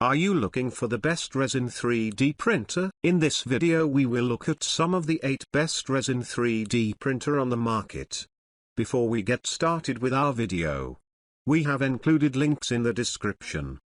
Are you looking for the best resin 3D printer? In this video we will look at some of the 8 best resin 3D printer on the market. Before we get started with our video, we have included links in the description.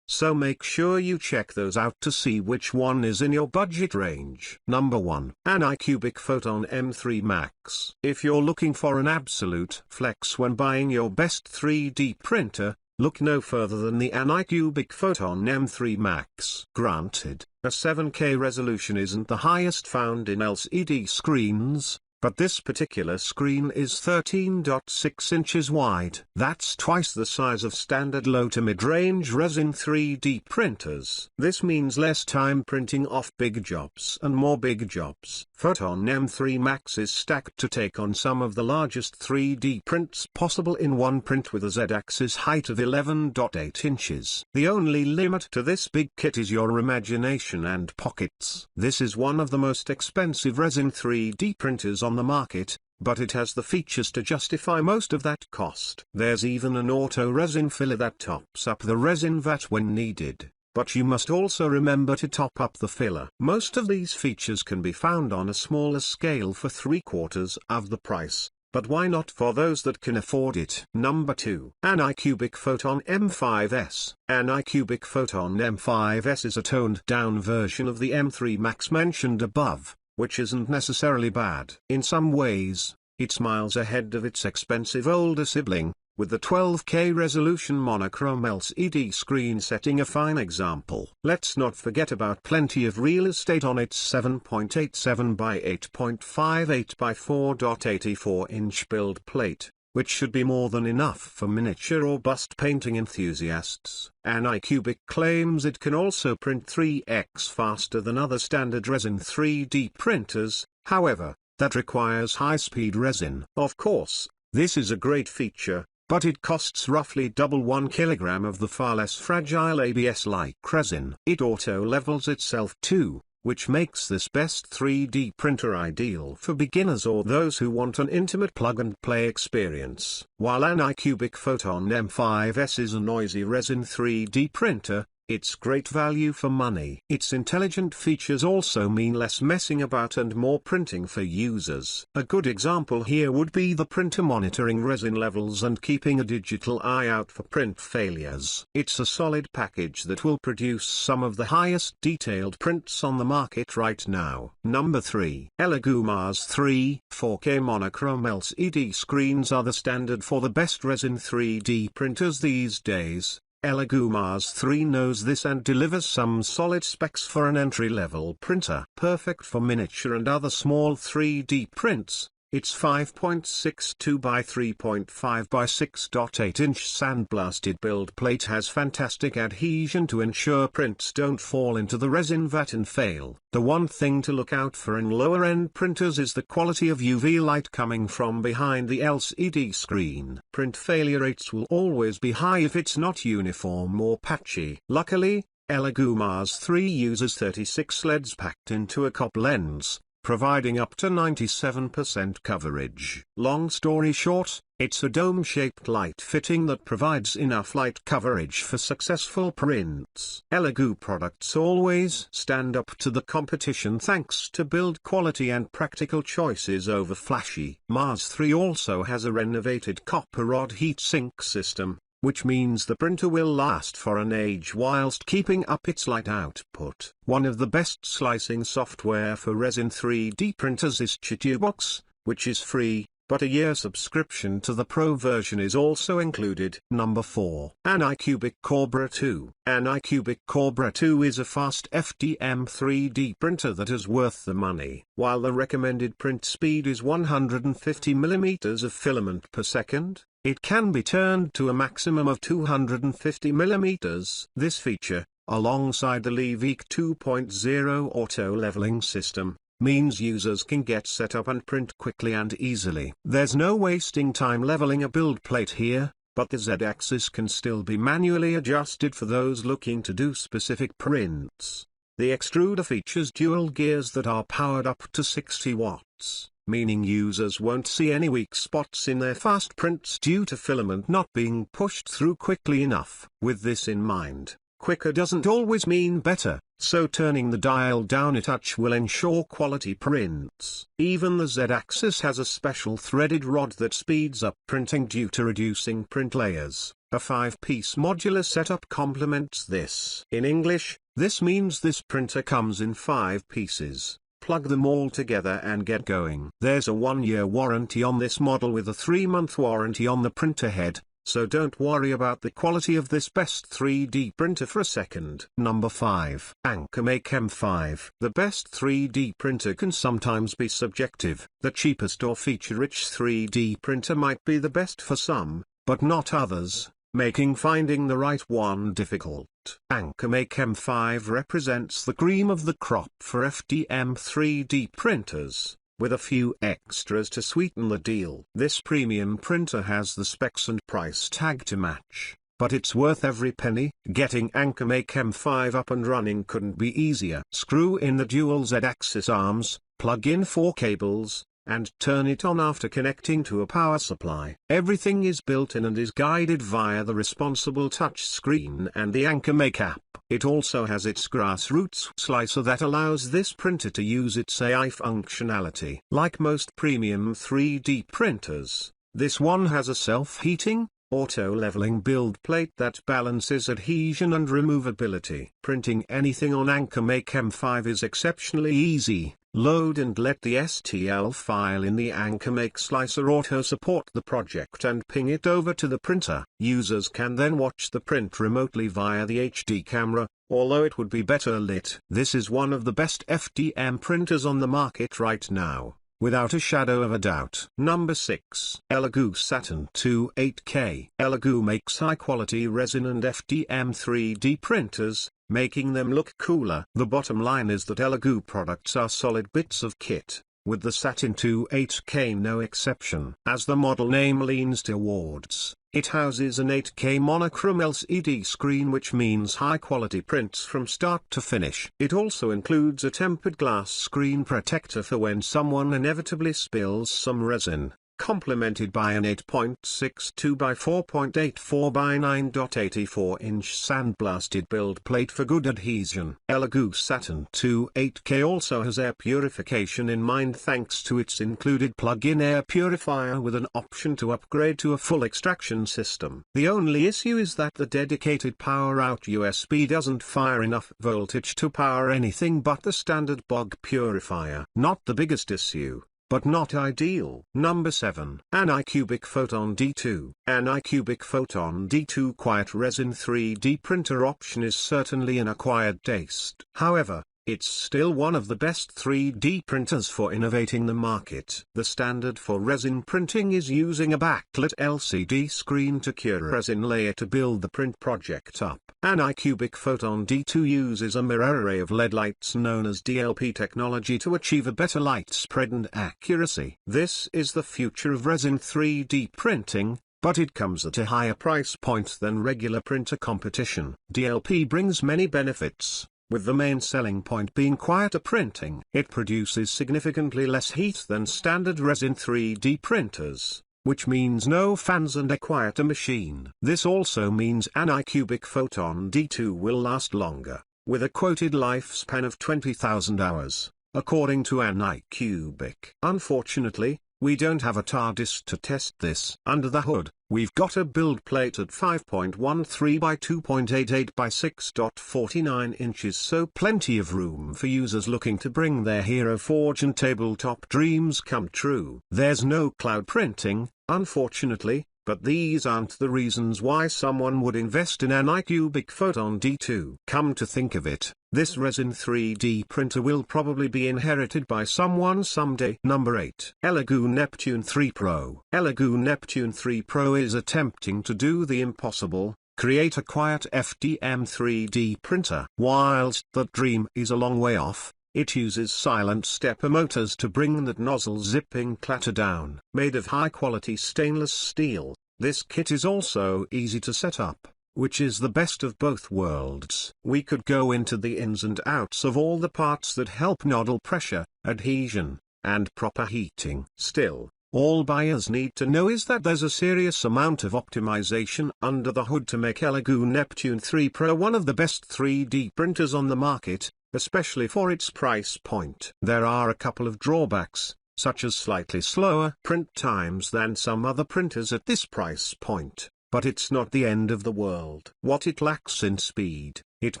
So make sure you check those out to see which one is in your budget range. Number 1. Anycubic Photon M3 Max. If you're looking for an absolute flex when buying your best 3D printer, look no further than the Anycubic Photon M3 Max. Granted, a 7K resolution isn't the highest found in LCD screens, but this particular screen is 13.6 inches wide. That's twice the size of standard low to mid-range resin 3D printers. This means less time printing off big jobs and more big jobs. Photon M3 Max is stacked to take on some of the largest 3D prints possible in one print with a Z-axis height of 11.8 inches. The only limit to this big kit is your imagination and pockets. This is one of the most expensive resin 3D printers on the market, but it has the features to justify most of that cost. There's even an auto resin filler that tops up the resin vat when needed, but you must also remember to top up the filler. Most of these features can be found on a smaller scale for 3/4 of the price, but why not for those that can afford it? Number 2. Anycubic Photon M5s. Anycubic Photon M5s is a toned-down version of the M3 Max mentioned above, which isn't necessarily bad. In some ways, it's miles ahead of its expensive older sibling, with the 12K resolution monochrome LCD screen setting a fine example. Let's not forget about plenty of real estate on its 7.87 by 8.58 by 4.84 inch build plate, which should be more than enough for miniature or bust painting enthusiasts. Anycubic claims it can also print 3x faster than other standard resin 3D printers, however, that requires high-speed resin. Of course, this is a great feature, but it costs roughly double 1 kilogram of the far less fragile ABS-like resin. It auto-levels itself too, which makes this best 3D printer ideal for beginners or those who want an intimate plug-and-play experience. While Anycubic Photon M5s is a noisy resin 3D printer, it's great value for money. Its intelligent features also mean less messing about and more printing for users. A good example here would be the printer monitoring resin levels and keeping a digital eye out for print failures. It's a solid package that will produce some of the highest detailed prints on the market right now. Number 3. Elegoo Mars 3. 4K monochrome LCD screens are the standard for the best resin 3D printers these days. Elegoo Mars 3 knows this and delivers some solid specs for an entry-level printer. Perfect for miniature and other small 3D prints, its 5.62 by 3.5 by 6.8 inch sandblasted build plate has fantastic adhesion to ensure prints don't fall into the resin vat and fail. The one thing to look out for in lower-end printers is the quality of UV light coming from behind the LCD screen. Print failure rates will always be high if it's not uniform or patchy. Luckily, Elegoo Mars 3 uses 36 LEDs packed into a cop lens, providing up to 97% coverage. Long story short, it's a dome-shaped light fitting that provides enough light coverage for successful prints. Elegoo products always stand up to the competition thanks to build quality and practical choices over flashy. Mars 3 also has a renovated copper rod heatsink system, which means the printer will last for an age whilst keeping up its light output. One of the best slicing software for resin 3D printers is Chitubox, which is free, but a year subscription to the Pro version is also included. Number 4. Anycubic Kobra 2. Anycubic Kobra 2 is a fast FDM 3D printer that is worth the money. While the recommended print speed is 150 mm of filament per second, it can be turned to a maximum of 250 mm. This feature, alongside the Levique 2.0 auto-leveling system, means users can get set up and print quickly and easily. There's no wasting time leveling a build plate here, but the Z-axis can still be manually adjusted for those looking to do specific prints. The extruder features dual gears that are powered up to 60 watts. meaning users won't see any weak spots in their fast prints due to filament not being pushed through quickly enough. With this in mind, quicker doesn't always mean better, so turning the dial down a touch will ensure quality prints. Even the Z-axis has a special threaded rod that speeds up printing due to reducing print layers. A 5-piece modular setup complements this. In English, this means this printer comes in 5 pieces. Plug them all together and get going. There's a 1-year warranty on this model with a 3-month warranty on the printer head, so don't worry about the quality of this best 3D printer for a second. Number 5. AnkerMake M5. The best 3D printer can sometimes be subjective. The cheapest or feature-rich 3D printer might be the best for some, but not others, making finding the right one difficult. AnkerMake M5 represents the cream of the crop for FDM 3D printers, with a few extras to sweeten the deal. This premium printer has the specs and price tag to match, but it's worth every penny. Getting AnkerMake M5 up and running couldn't be easier. Screw in the dual Z-axis arms, plug in 4 cables, and turn it on after connecting to a power supply. Everything is built in and is guided via the responsible touch screen and the AnkerMake app. It also has its grassroots slicer that allows this printer to use its AI functionality. Like most premium 3D printers, this one has a self-heating, auto-leveling build plate that balances adhesion and removability. Printing anything on AnkerMake M5 is exceptionally easy. Load and let the STL file in the AnkerMake slicer auto-support the project and ping it over to the printer. Users can then watch the print remotely via the HD camera, although it would be better lit. This is one of the best FDM printers on the market right now, without a shadow of a doubt. Number 6. Elegoo Saturn 2 8K. Elegoo makes high-quality resin and FDM 3D printers, making them look cooler. The bottom line is that Elegoo products are solid bits of kit, with the Saturn 2 8K no exception. As the model name leans towards, it houses an 8K monochrome LCD screen, which means high-quality prints from start to finish. It also includes a tempered glass screen protector for when someone inevitably spills some resin, complemented by an 8.62 by 4.84 by 9.84 inch sandblasted build plate for good adhesion. Elegoo Saturn 2 8K also has air purification in mind thanks to its included plug-in air purifier with an option to upgrade to a full extraction system. The only issue is that the dedicated power out USB doesn't fire enough voltage to power anything but the standard bog purifier. Not the biggest issue, but not ideal. Number 7. Anycubic Photon D2. Anycubic Photon D2 quiet resin 3D printer option is certainly an acquired taste. However, it's still one of the best 3D printers for innovating the market. The standard for resin printing is using a backlit LCD screen to cure a resin layer to build the print project up. Anycubic Photon D2 uses a mirror array of LED lights known as DLP technology to achieve a better light spread and accuracy. This is the future of resin 3D printing, but it comes at a higher price point than regular printer competition. DLP brings many benefits, with the main selling point being quieter printing. It produces significantly less heat than standard resin 3D printers, which means no fans and a quieter machine. This also means Anycubic Photon D2 will last longer, with a quoted lifespan of 20,000 hours, according to Anycubic. Unfortunately, we don't have a TARDIS to test this. Under the hood, we've got a build plate at 5.13 by 2.88 by 6.49 inches, so plenty of room for users looking to bring their Hero Forge and tabletop dreams come true. There's no cloud printing, unfortunately, but these aren't the reasons why someone would invest in an Anycubic Photon D2. Come to think of it, this resin 3D printer will probably be inherited by someone someday. Number 8. Elegoo Neptune 3 Pro. Elegoo Neptune 3 Pro is attempting to do the impossible, create a quiet FDM 3D printer. Whilst that dream is a long way off, it uses silent stepper motors to bring that nozzle zipping clatter down. Made of high-quality stainless steel, this kit is also easy to set up, which is the best of both worlds. We could go into the ins and outs of all the parts that help nozzle pressure, adhesion, and proper heating. Still, All buyers need to know is that there's a serious amount of optimization under the hood to make Elegoo Neptune 3 Pro one of the best 3D printers on the market, especially for its price point. There are a couple of drawbacks, such as slightly slower print times than some other printers at this price point, but it's not the end of the world. What it lacks in speed, it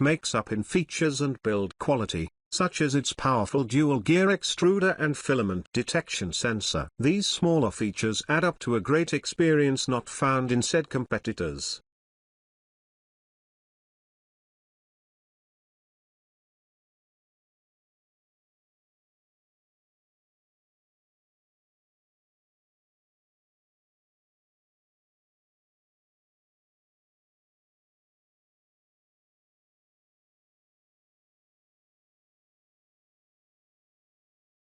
makes up in features and build quality, such as its powerful dual-gear extruder and filament detection sensor. These smaller features add up to a great experience not found in said competitors.